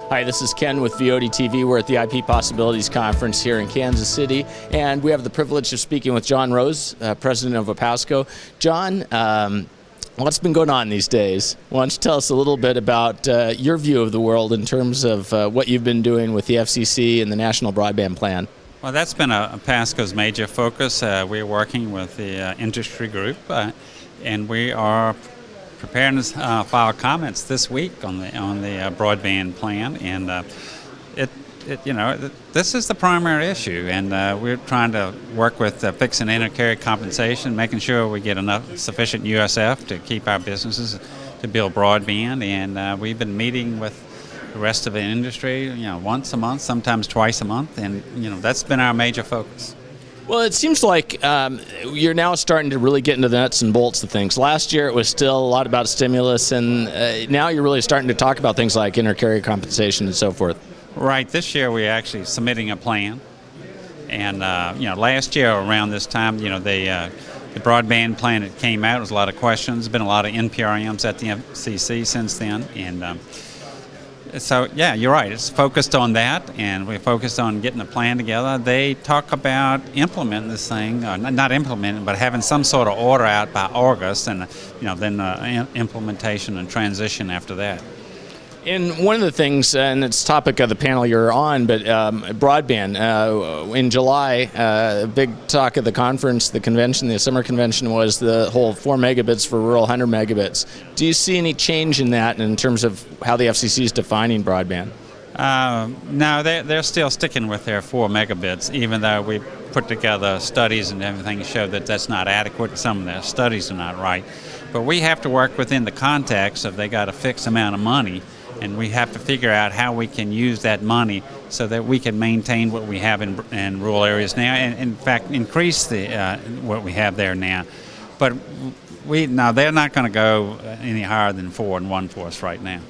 Hi, this is Ken with VOD TV. We're at the IP Possibilities Conference here in Kansas City, and we have the privilege of speaking with John Rose, president of OPASTCO. John, what's been going on these days? Why don't you tell us a little bit about your view of the world in terms of what you've been doing with the FCC and the National Broadband Plan? Well, that's been OPASTCO's major focus. We're working with the industry group, and we are preparing to file comments this week on the broadband plan, and this is the primary issue, and we're trying to work with fixing inter-carrier compensation, making sure we get enough sufficient USF to keep our businesses to build broadband, and we've been meeting with the rest of the industry, once a month, sometimes twice a month, and that's been our major focus. Well, it seems like you're now starting to really get into the nuts and bolts of things. Last year it was still a lot about stimulus, and now you're really starting to talk about things like inter-carrier compensation and so forth. Right. This year we're actually submitting a plan, and last year around this time, the broadband plan that came out, there was a lot of questions. There's been a lot of NPRMs at the FCC since then, and so, yeah, you're right. It's focused on that, and we're focused on getting a plan together. They talk about implementing this thing, not implementing, but having some sort of order out by August, and then implementation and transition after that. And one of the things, and it's topic of the panel you're on, but broadband. In July, a big talk at the conference, the convention, the summer convention, was the whole 4 megabits for rural, 100 megabits. Do you see any change in that in terms of how the FCC is defining broadband? No, they're still sticking with their 4 megabits, even though we put together studies and everything to show that that's not adequate. Some of their studies are not right. But we have to work within the context of they got a fixed amount of money, and we have to figure out how we can use that money so that we can maintain what we have in rural areas now, and in fact increase what we have there now. But they're not going to go any higher than 4 and 1 for us right now.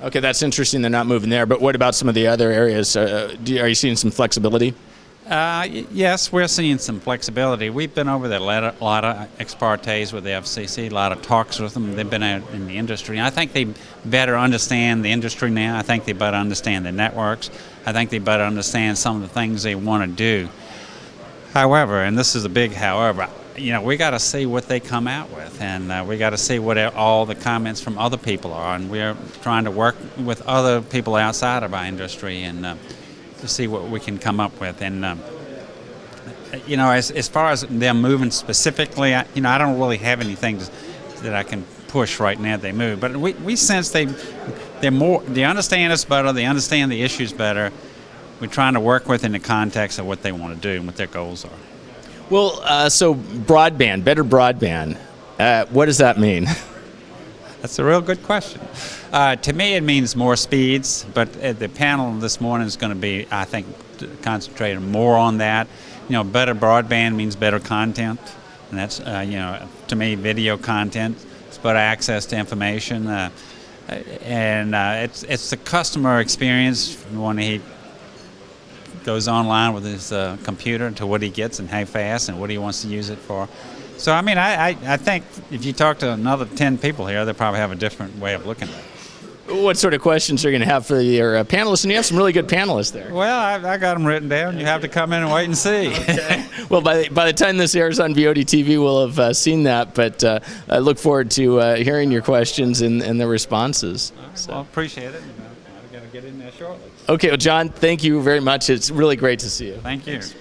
Okay, that's interesting. They're not moving there. But what about some of the other areas? Are you seeing some flexibility? Yes, we're seeing some flexibility. We've been over there a lot of ex partes with the FCC, a lot of talks with them. They've been out in the industry. I think they better understand the industry now. I think they better understand the networks. I think they better understand some of the things they want to do. However, and this is a big however, we got to see what they come out with, and we got to see what all the comments from other people are, and we're trying to work with other people outside of our industry and to see what we can come up with. And as far as them moving specifically, I don't really have anything that I can push right now. They move, but we sense they understand us better. They understand the issues better. We're trying to work within the context of what they want to do and what their goals are. Well, so broadband, better broadband. What does that mean? That's a real good question. To me, it means more speeds, but the panel this morning is going to be, I think, concentrated more on that. Better broadband means better content, and that's, to me, video content. It's better access to information, and it's the customer experience when he goes online with his computer to what he gets and how fast and what he wants to use it for. So, I think if you talk to another 10 people here, they probably have a different way of looking at it. What sort of questions are you going to have for your panelists? And you have some really good panelists there. Well, I got them written down. You have to come in and wait and see. Okay. Well, by the time this airs on VOD TV, we'll have seen that. But I look forward to hearing your questions and the responses. So. Well, appreciate it. I'm going to get in there shortly. Okay, well, John, thank you very much. It's really great to see you. Thank you. Thanks.